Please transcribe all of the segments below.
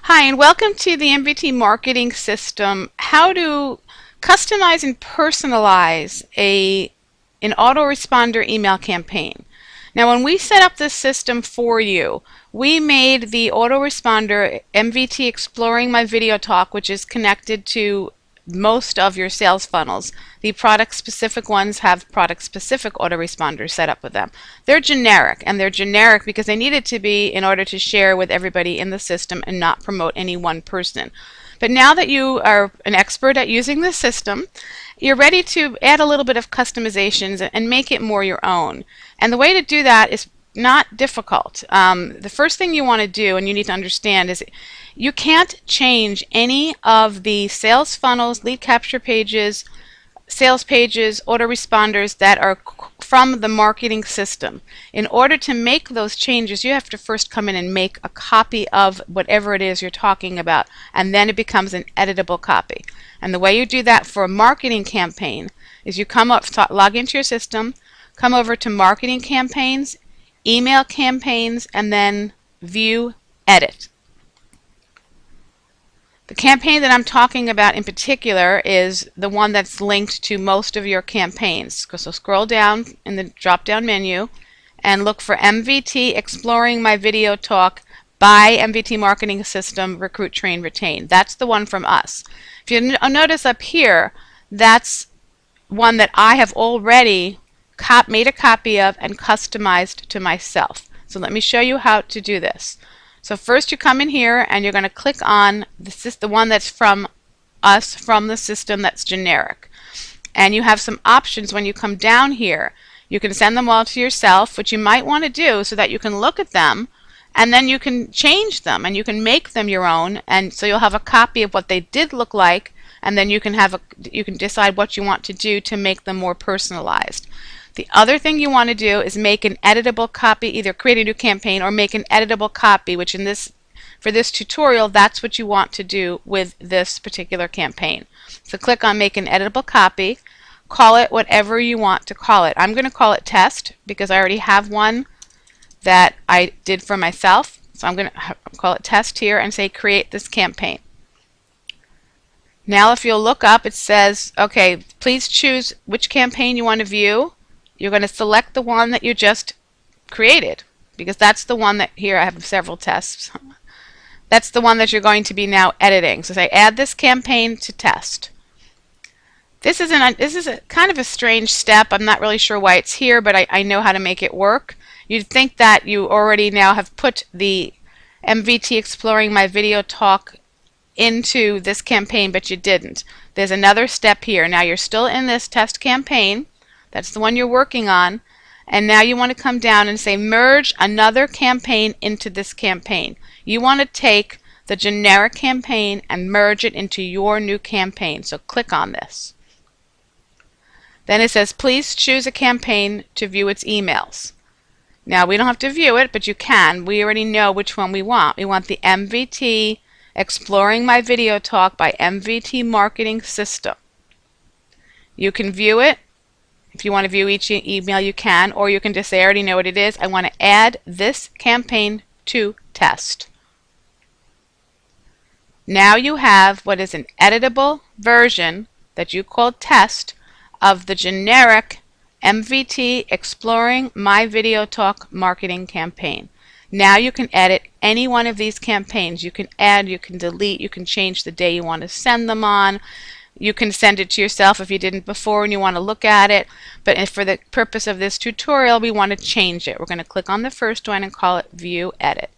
Hi, and welcome to the MVT marketing system. How to customize and personalize an autoresponder email campaign. Now, when we set up this system for you, we made the autoresponder MVT Exploring My Video Talk, which is connected to most of your sales funnels. The product-specific ones have product-specific autoresponders set up with them. They're generic, and they're generic because they needed to be in order to share with everybody in the system and not promote any one person. But now that you are an expert at using the system, you're ready to add a little bit of customizations and make it more your own. And the way to do that is not difficult. The first thing you want to do, and you need to understand, is you can't change any of the sales funnels, lead capture pages, sales pages, autoresponders that are from the marketing system. In order to make those changes, you have to first come in and make a copy of whatever it is you're talking about, and then it becomes an editable copy. And the way you do that for a marketing campaign is you come up, log into your system, come over to Marketing Campaigns, Email Campaigns, and then View, Edit. The campaign that I'm talking about in particular is the one that's linked to most of your campaigns. So scroll down in the drop-down menu and look for MVT Exploring My Video Talk by MVT Marketing System Recruit, Train, Retain. That's the one from us. If you notice up here, that's one that I have already made a copy of and customized to myself. So let me show you how to do this. So first you come in here and you're going to click on the one that's from us, from the system, that's generic. And you have some options when you come down here. You can send them all to yourself, which you might want to do so that you can look at them, and then you can change them and you can make them your own, and so you'll have a copy of what they did look like, and then you can decide what you want to do to make them more personalized. The other thing you want to do is make an editable copy, either create a new campaign or make an editable copy, which for this tutorial, that's what you want to do with this particular campaign. So click on Make an Editable Copy, call it whatever you want to call it. I'm going to call it Test because I already have one that I did for myself. So I'm going to call it Test here and say Create this campaign. Now if you'll look up, it says, okay, please choose which campaign you want to view. You're going to select the one that you just created, because that's the one that, here I have several tests. That's the one that you're going to be now editing. So say add this campaign to test. This is a kind of a strange step. I'm not really sure why it's here, but I know how to make it work. You'd think that you already now have put the MVT Exploring My Video Talk into this campaign, but you didn't. There's another step here. Now you're still in this test campaign. That's the one you're working on, and now you want to come down and say merge another campaign into this campaign. You want to take the generic campaign and merge it into your new campaign, so click on this. Then it says please choose a campaign to view its emails. Now we don't have to view it, but you can. We already know which one we want. We want the MVT Exploring My Video Talk by MVT Marketing System. You can view it. If you want to view each email, you can, or you can just say, I already know what it is. I want to add this campaign to test. Now you have what is an editable version that you call test of the generic MVT Exploring My Video Talk marketing campaign. Now you can edit any one of these campaigns. You can add, you can delete, you can change the day you want to send them on. You can send it to yourself if you didn't before and you want to look at it, but for the purpose of this tutorial, we want to change it. We're going to click on the first one and call it View Edit.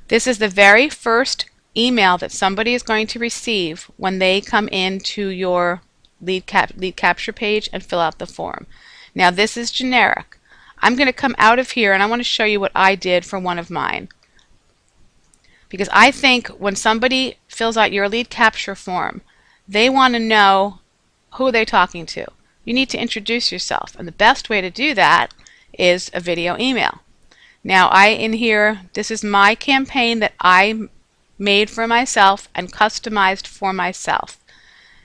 This is the very first email that somebody is going to receive when they come into your lead capture page and fill out the form. Now this is generic. I'm going to come out of here and I want to show you what I did for one of mine. Because I think when somebody fills out your lead capture form, they want to know who they're talking to. You need to introduce yourself, and the best way to do that is a video email. Now in here, this is my campaign that I made for myself and customized for myself.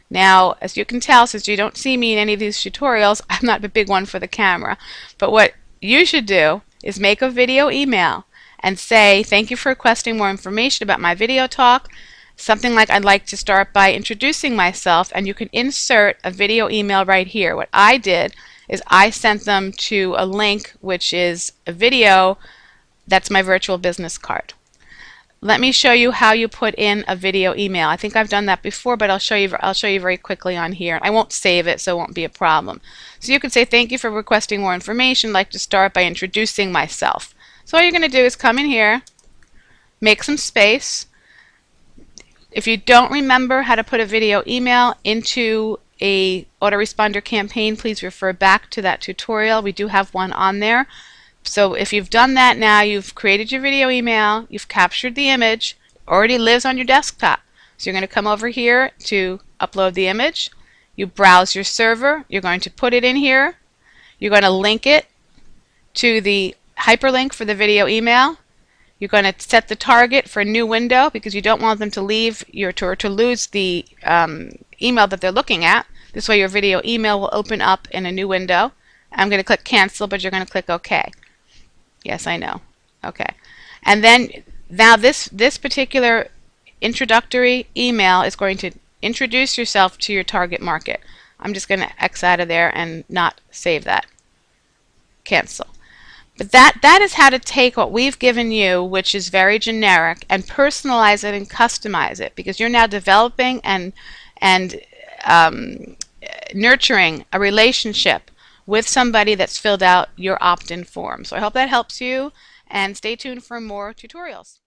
Now, as you can tell, since you don't see me in any of these tutorials, I'm not a big one for the camera, but what you should do is make a video email and say, thank you for requesting more information about my video talk. Something like, I'd like to start by introducing myself, and you can insert a video email right here. What I did is I sent them to a link which is a video that's my virtual business card. Let me show you how you put in a video email. I think I've done that before, but I'll show you very quickly on here. I won't save it, so it won't be a problem. So you can say, thank you for requesting more information. I'd like to start by introducing myself. So all you're going to do is come in here, make some space. If you don't remember how to put a video email into a autoresponder campaign, please refer back to that tutorial. We do have one on there. So if you've done that now, you've created your video email, you've captured the image, it already lives on your desktop. So you're going to come over here to upload the image. You browse your server, you're going to put it in here, you're going to link it to the hyperlink for the video email. You're going to set the target for a new window because you don't want them to leave your tour to lose the email that they're looking at. This way your video email will open up in a new window. I'm going to click cancel, but you're going to click OK. Yes, I know. Okay. And then now this particular introductory email is going to introduce yourself to your target market. I'm just going to X out of there and not save that. Cancel. But that is how to take what we've given you, which is very generic, and personalize it and customize it, because you're now developing and nurturing a relationship with somebody that's filled out your opt-in form. So I hope that helps you, and stay tuned for more tutorials.